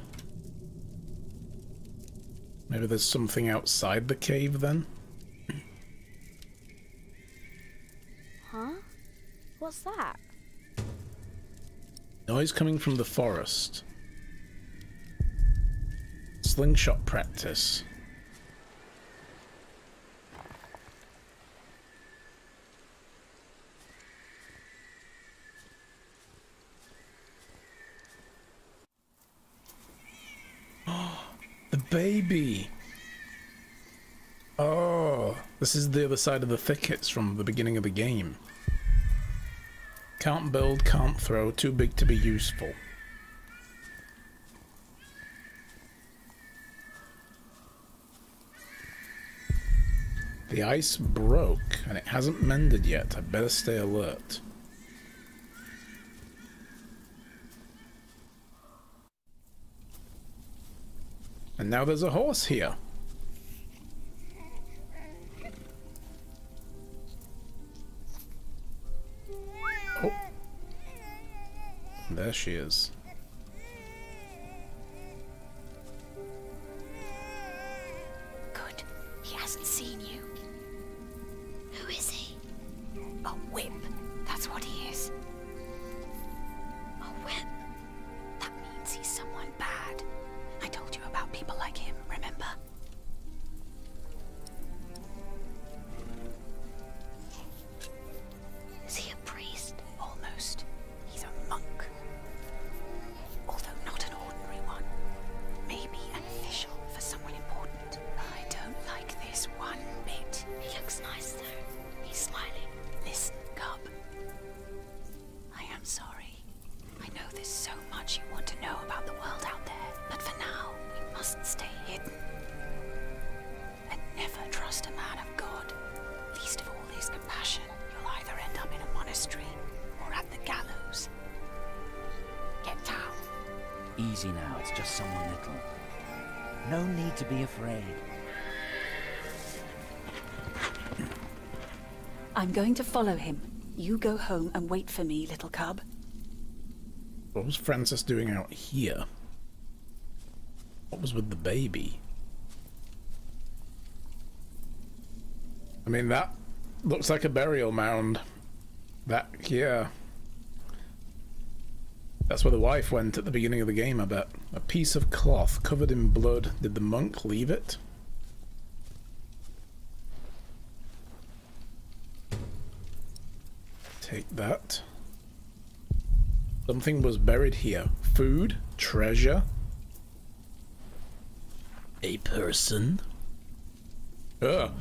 Maybe there's something outside the cave then? Huh? What's that? Noise coming from the forest. Slingshot practice. The baby! Oh, this is the other side of the thickets from the beginning of the game. Can't build, can't throw, too big to be useful. The ice broke, and it hasn't mended yet. I better stay alert. And now there's a horse here. Oh. There she is. Good. He hasn't seen you. Who is he? A whip. That's what he is. A whip? That means he's someone bad. I told you about people like him, remember? Is he a priest? Almost. He's a monk. Although not an ordinary one. Maybe an official for someone important. I don't like this one bit. He looks nice though. He's smiling. Listen, Cub. I am sorry. I know there's so much you want to know about the world out there. But for now, we must stay hidden. And never trust a man of God. Least of all his compassion. You'll either end up in a monastery or at the gallows. Get down. Easy now, it's just someone little. No need to be afraid. I'm going to follow him. You go home and wait for me, little cub. What was Francis doing out here? What was with the baby? I mean, that looks like a burial mound. That, yeah. That's where the wife went at the beginning of the game, I bet. A piece of cloth covered in blood. Did the monk leave it? Take that. Something was buried here. Food, treasure, a person. Ugh.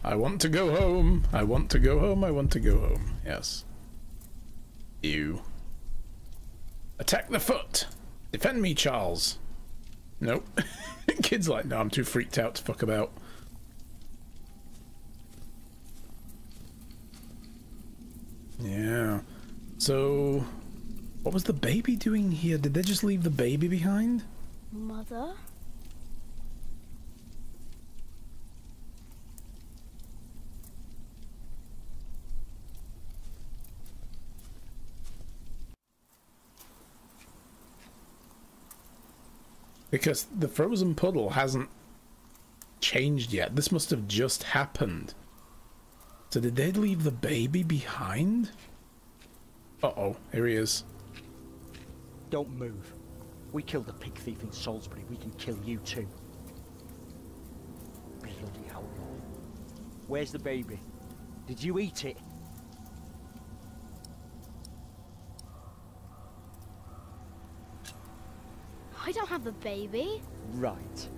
I want to go home. I want to go home. I want to go home. Yes. Ew. Attack the foot. Defend me, Charles. Nope. Kid's like, no, I'm too freaked out to fuck about. Yeah. So, what was the baby doing here? Did they just leave the baby behind? Mother? Because the frozen puddle hasn't changed yet. This must have just happened. So did they leave the baby behind? Uh-oh, here he is. Don't move. We killed the pig thief in Salisbury. We can kill you too. Bloody outlaw. Where's the baby? Did you eat it? have a baby. Right.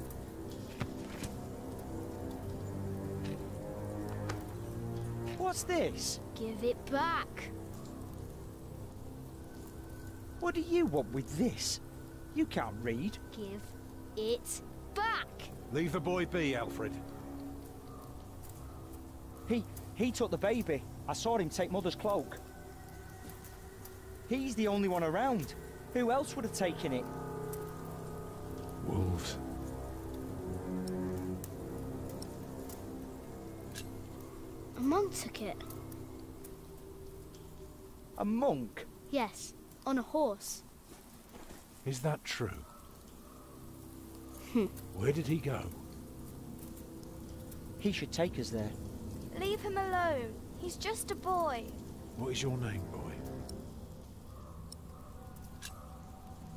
What's this? Give it back. What do you want with this? You can't read. Give it back. Leave the boy be, Alfred. He took the baby. I saw him take Mother's cloak. He's the only one around. Who else would have taken it? Wolves. A monk took it. A monk? Yes, on a horse. Is that true? Where did he go? He should take us there. Leave him alone. He's just a boy. What is your name, boy?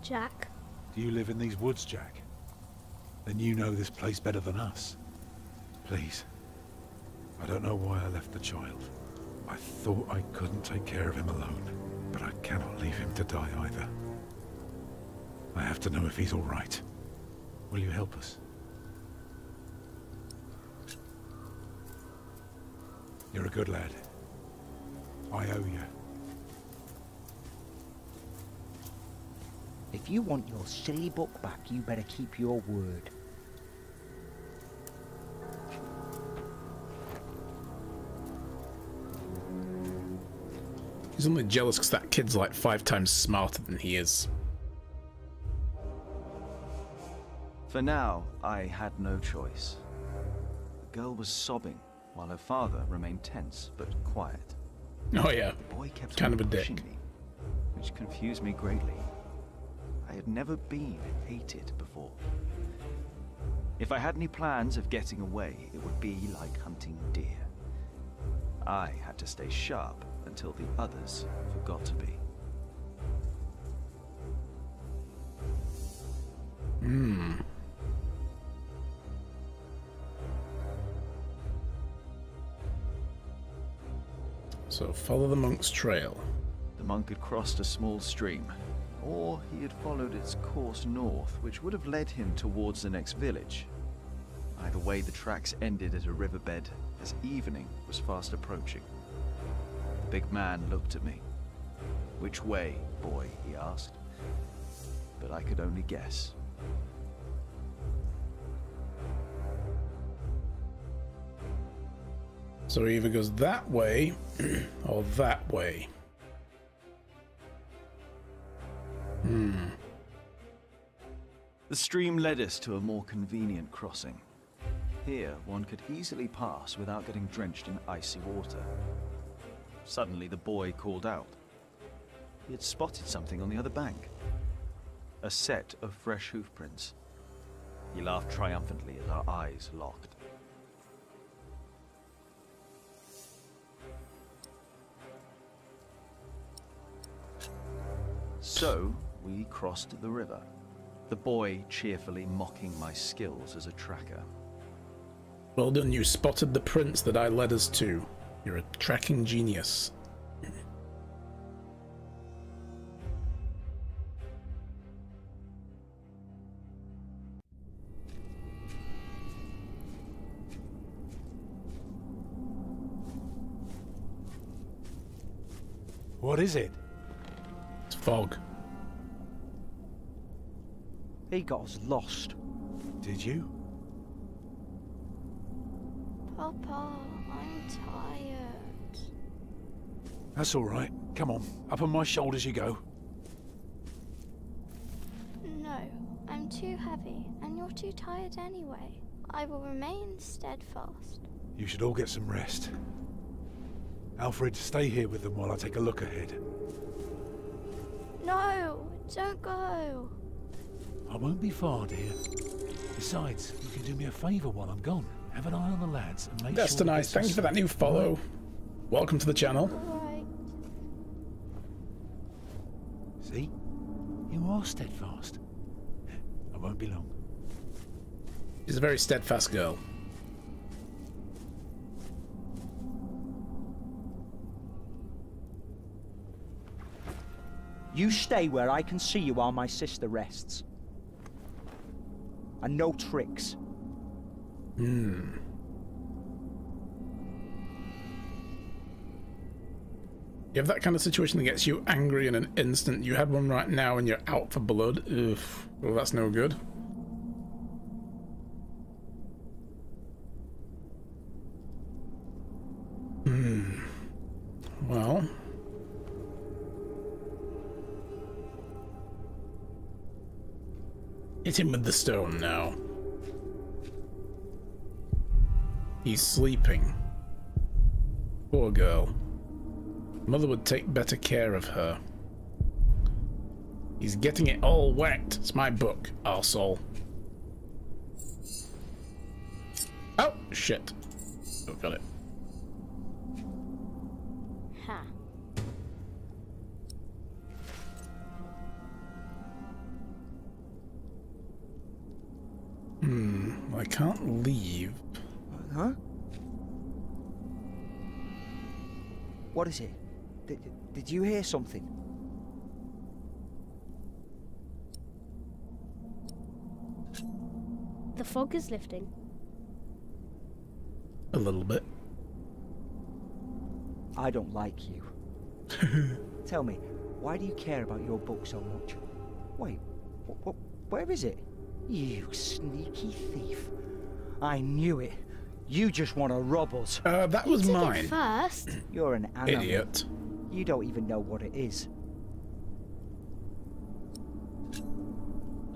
Jack. Do you live in these woods, Jack? Then you know this place better than us. Please. I don't know why I left the child. I thought I couldn't take care of him alone, but I cannot leave him to die either. I have to know if he's all right. Will you help us? You're a good lad. I owe you. If you want your silly book back, you better keep your word. He's only jealous because that kid's like 5 times smarter than he is. For now, I had no choice. The girl was sobbing, while her father remained tense but quiet. Oh yeah, the boy kept kind of a pushing dick. me, which confused me greatly. I had never been hated before. If I had any plans of getting away, it would be like hunting deer. I had to stay sharp until the others forgot to be. So follow the monk's trail. The monk had crossed a small stream, or he had followed its course north, which would have led him towards the next village. Either way, the tracks ended at a riverbed as evening was fast approaching. The big man looked at me. "Which way, boy?" he asked. But I could only guess. So he either goes that way or that way. The stream led us to a more convenient crossing. Here, one could easily pass without getting drenched in icy water. Suddenly, the boy called out. He had spotted something on the other bank. A set of fresh hoofprints. He laughed triumphantly as our eyes locked. So, we crossed the river, the boy cheerfully mocking my skills as a tracker. Well done, you spotted the prints that I led us to. You're a tracking genius. What is it? It's fog. He got us lost. Did you? Papa, I'm tired. That's all right. Come on, up on my shoulders you go. No, I'm too heavy, and you're too tired anyway. I will remain steadfast. You should all get some rest. Alfred, stay here with them while I take a look ahead. No, don't go. I won't be far, dear. Besides, you can do me a favour while I'm gone. Have an eye on the lads and make That's sure they nice. get Thank some you for that sleep. new follow. Welcome to the channel. Right. See? You are steadfast. I won't be long. She's a very steadfast girl. You stay where I can see you while my sister rests. and no tricks. Hmm. You have that kind of situation that gets you angry in an instant. You had one right now and you're out for blood. Oof. Well, that's no good. Well. Hit him with the stone now. He's sleeping. Poor girl. Mother would take better care of her. He's getting it all wet. It's my book, arsehole. Oh, shit. Oh, got it. Ha. I can't leave. Huh? What is it? Did you hear something? The fog is lifting. A little bit. I don't like you. Tell me, why do you care about your book so much? Wait, where is it? You sneaky thief. I knew it. You just want to rob us. That was mine. First. You're an animal. Idiot. You don't even know what it is.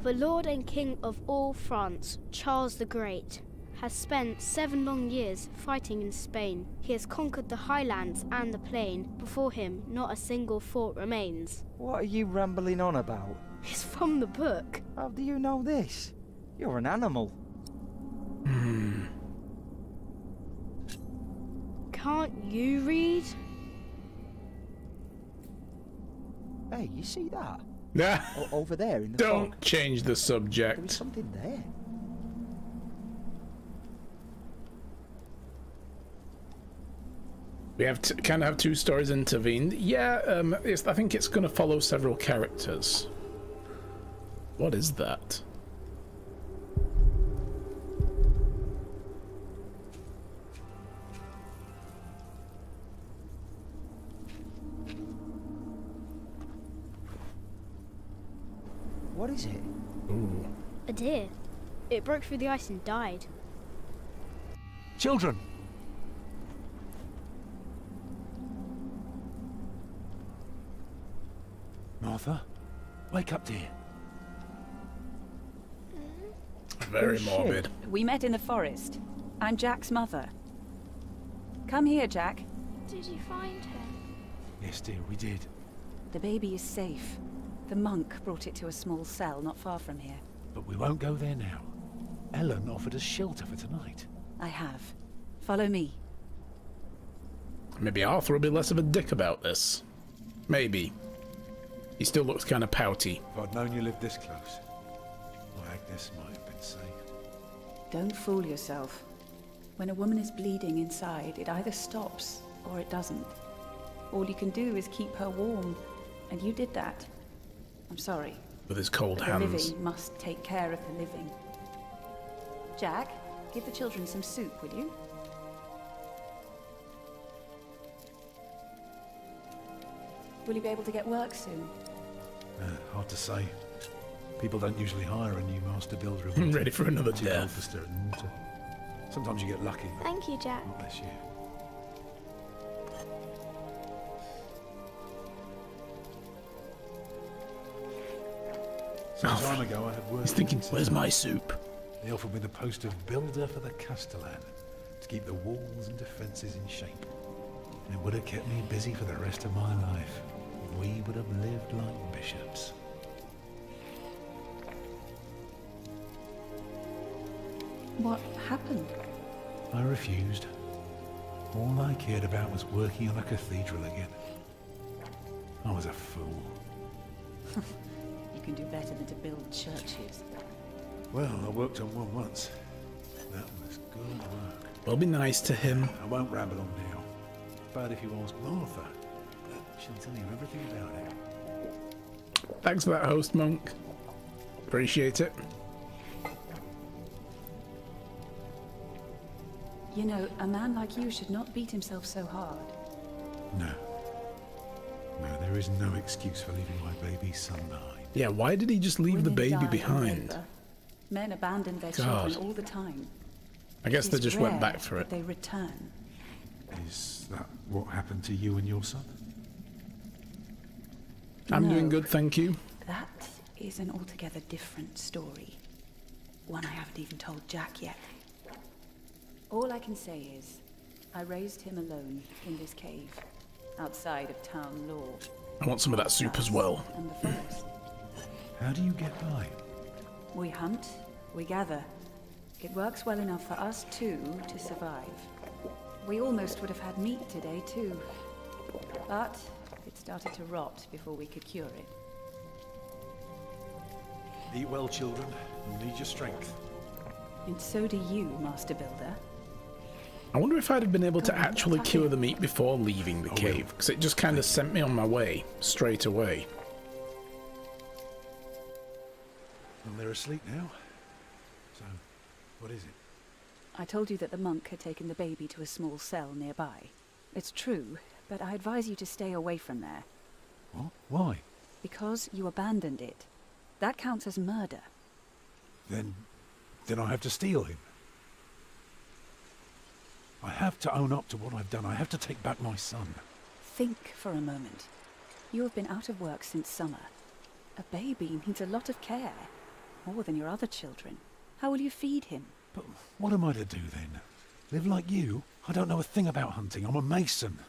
The Lord and King of all France, Charles the Great, has spent 7 long years fighting in Spain. He has conquered the highlands and the plain. Before him, not a single fort remains. What are you rambling on about? It's from the book. How do you know this? You're an animal. Can't you read? Hey, you see that? Nah. Over there in the Don't fog. change the subject. There was something there. We have to kind of have 2 stories intervened. Yeah, I think it's going to follow several characters. What is that? What is it? Ooh. A deer. It broke through the ice and died. Children! Martha, wake up, dear. Very morbid. We met in the forest. I'm Jack's mother. Come here, Jack. Did you find him? Yes, dear, we did. The baby is safe. The monk brought it to a small cell not far from here. But we won't go there now. Ellen offered us shelter for tonight. I have. Follow me. Maybe Arthur will be less of a dick about this. Maybe. He still looks kind of pouty. If I'd known you lived this close, my Agnes might have been safe. Don't fool yourself. When a woman is bleeding inside, it either stops or it doesn't. All you can do is keep her warm, and you did that. I'm sorry. With his cold but hands. The living must take care of the living. Jack, give the children some soup, will you? Will you be able to get work soon? Hard to say. People don't usually hire a new master builder. Ready for another Too death. cold for stirring water. Sometimes you get lucky. Thank you, Jack. God bless you. Some time ago, I had work. He's thinking, where's my soup? They offered me the post of builder for the Castellan to keep the walls and defences in shape. And it would have kept me busy for the rest of my life. We would have lived like bishops. What happened? I refused. All I cared about was working on a cathedral again. I was a fool. You can do better than to build churches. Well, I worked on one once. That was good work. We'll be nice to him. I won't ramble on now. But if you ask Martha, she'll tell you everything about it. Thanks for that, host monk. Appreciate it. You know, a man like you should not beat himself so hard. No. No, there is no excuse for leaving my baby son behind. Yeah, why did he just leave the Women baby die in behind? labor. Men abandon their God. children all the time. I guess they It is just went rare back for that it. they return. Is that what happened to you and your son? I'm No. doing good, thank you. That is an altogether different story. One I haven't even told Jack yet. All I can say is, I raised him alone in this cave, outside of town law. I want some of that soup as well. And the forest. How do you get by? We hunt, we gather. It works well enough for us two to survive. We almost would have had meat today too. But it started to rot before we could cure it. Eat well, children. You need your strength. And so do you, Master Builder. I wonder if I'd have been able to actually cure the meat before leaving the cave, because it just kind of sent me on my way, straight away. Well, they're asleep now. So, what is it? I told you that the monk had taken the baby to a small cell nearby. It's true, but I advise you to stay away from there. What? Why? Because you abandoned it. That counts as murder. Then I have to steal him. I have to own up to what I've done. I have to take back my son. Think for a moment. You have been out of work since summer. A baby needs a lot of care. More than your other children. How will you feed him? But what am I to do then? Live like you? I don't know a thing about hunting. I'm a mason.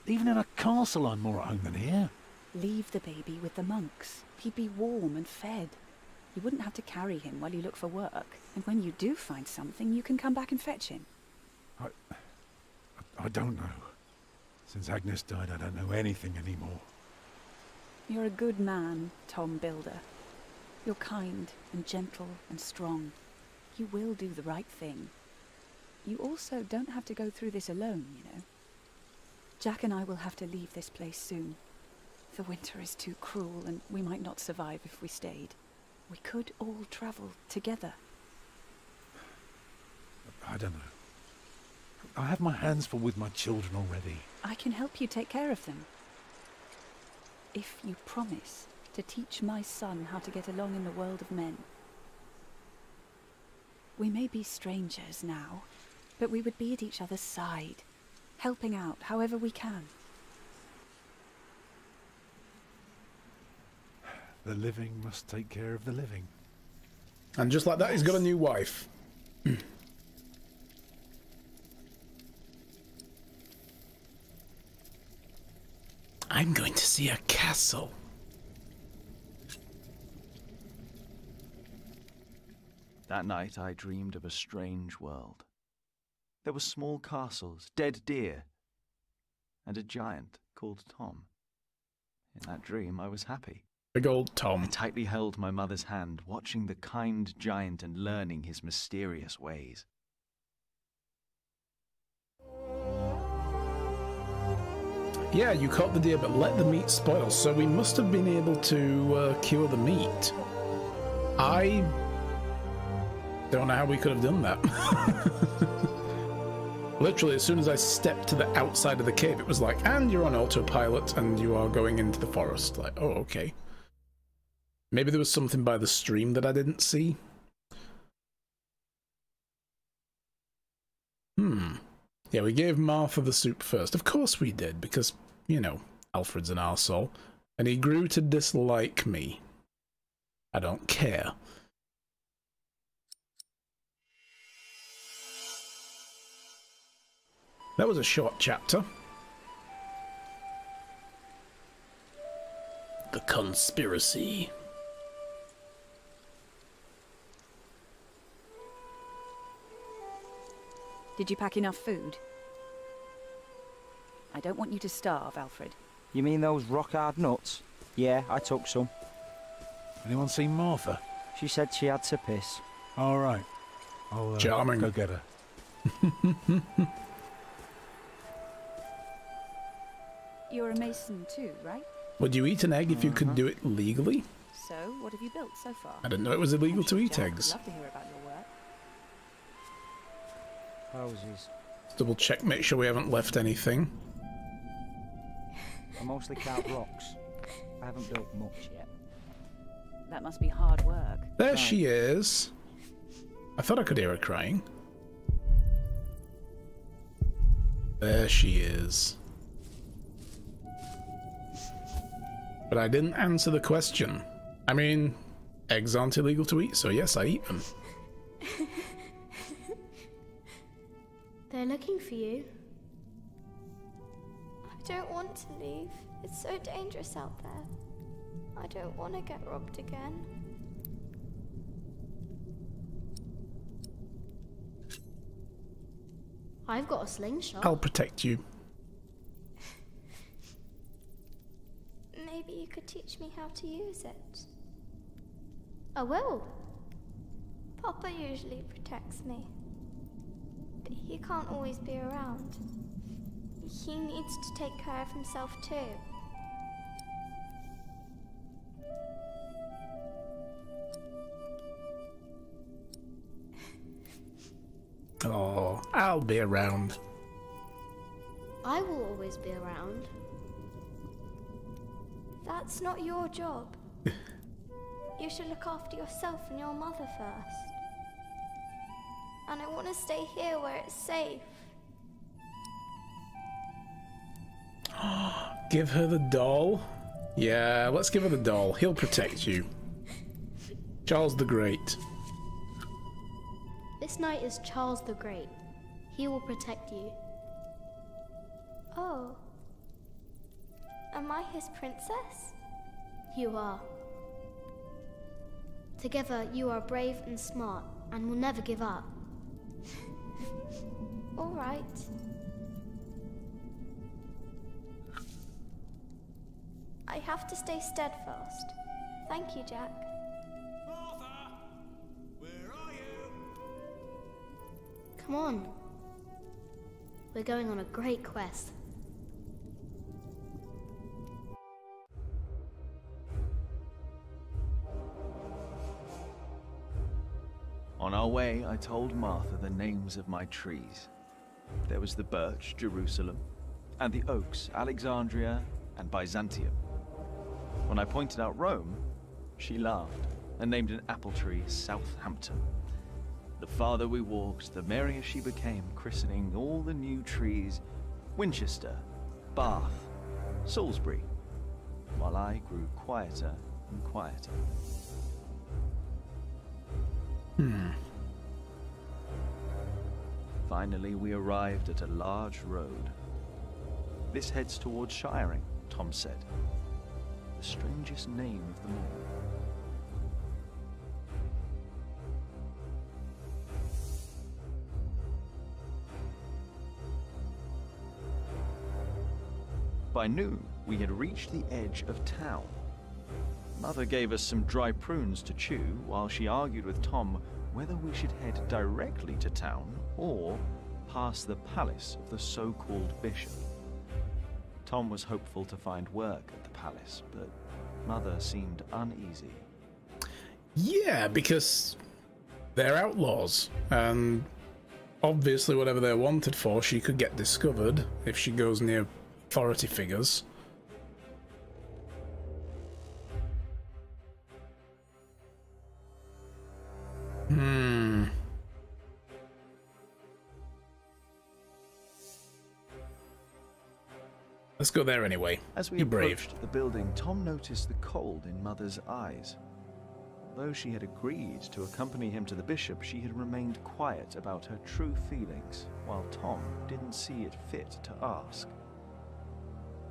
Even in a castle I'm more at home than here. Leave the baby with the monks. He'd be warm and fed. You wouldn't have to carry him while you look for work. And when you do find something, you can come back and fetch him. I don't know. Since Agnes died, I don't know anything anymore. You're a good man, Tom Builder. You're kind and gentle and strong. You will do the right thing. You also don't have to go through this alone, you know. Jack and I will have to leave this place soon. The winter is too cruel, and we might not survive if we stayed. We could all travel together. I don't know. I have my hands full with my children already. I can help you take care of them. If you promise to teach my son how to get along in the world of men. We may be strangers now, but we would be at each other's side, helping out however we can. The living must take care of the living. And just like that, he's got a new wife. I'm going to see a castle. That night I dreamed of a strange world. There were small castles, dead deer, and a giant called Tom. In that dream I was happy. Big old Tom. I tightly held my mother's hand, watching the kind giant and learning his mysterious ways. Yeah, you caught the deer, but let the meat spoil, so we must have been able to cure the meat. I don't know how we could have done that. Literally, as soon as I stepped to the outside of the cave, it was like, and you're on autopilot, and you are going into the forest. Like, oh, okay. Maybe there was something by the stream that I didn't see. Yeah, we gave Martha the soup first. Of course we did, because, you know, Alfred's an arsehole. And he grew to dislike me. I don't care. That was a short chapter. The conspiracy. Did you pack enough food? I don't want you to starve, Alfred. You mean those rock-hard nuts? Yeah, I took some. Anyone seen Martha? She said she had to piss. All right. I'll Charming. go get her. You're a mason too, right? Would you eat an egg if you could do it legally? So, what have you built so far? I didn't know it was illegal to eat Jack would eggs. love to hear about your work. Houses. Double check, make sure we haven't left anything. I mostly count rocks. I haven't built much yet. That must be hard work. There she is. I thought I could hear her crying. There she is. But I didn't answer the question. I mean, eggs aren't illegal to eat, so yes, I eat them. They're looking for you. I don't want to leave. It's so dangerous out there. I don't want to get robbed again. I've got a slingshot. I'll protect you. Maybe you could teach me how to use it. I will. Papa usually protects me. But he can't always be around. He needs to take care of himself too. Oh, I'll be around. I will always be around. That's not your job. You should look after yourself and your mother first. And I want to stay here where it's safe. Give her the doll? Yeah, let's give her the doll. He'll protect you. Charles the Great. This knight is Charles the Great. He will protect you. Oh. Am I his princess? You are. Together, you are brave and smart, and will never give up. All right. I have to stay steadfast. Thank you, Jack. Martha! Where are you? Come on. We're going on a great quest. On our way, I told Martha the names of my trees. There was the birch, Jerusalem, and the oaks, Alexandria and Byzantium. When I pointed out Rome, she laughed and named an apple tree Southampton. The farther we walked, the merrier she became, christening all the new trees Winchester, Bath, Salisbury, while I grew quieter and quieter. Finally, we arrived at a large road. This heads towards Shiring, Tom said. The strangest name of them all. By noon, we had reached the edge of town. Mother gave us some dry prunes to chew while she argued with Tom whether we should head directly to town or past the palace of the so-called bishop. Tom was hopeful to find work at the palace, but Mother seemed uneasy. Yeah, because they're outlaws, and obviously whatever they're wanted for, she could get discovered if she goes near authority figures. Let's go there anyway. As we You're brave. approached the building, Tom noticed the cold in Mother's eyes. Although she had agreed to accompany him to the bishop, she had remained quiet about her true feelings, while Tom didn't see it fit to ask.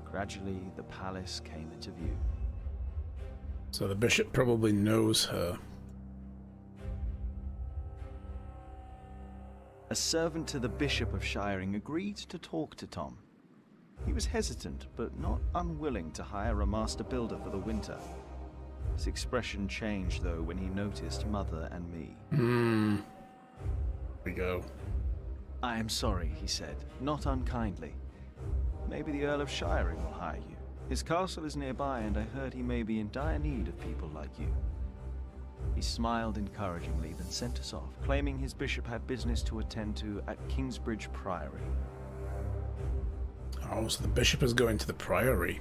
Gradually, the palace came into view. So the bishop probably knows her. A servant to the Bishop of Shiring agreed to talk to Tom. He was hesitant, but not unwilling to hire a master builder for the winter. His expression changed, though, when he noticed Mother and me. Here we go. I am sorry, he said, not unkindly. Maybe the Earl of Shiring will hire you. His castle is nearby, and I heard he may be in dire need of people like you. He smiled encouragingly, then sent us off, claiming his bishop had business to attend to at Kingsbridge Priory. Oh, so the bishop is going to the priory.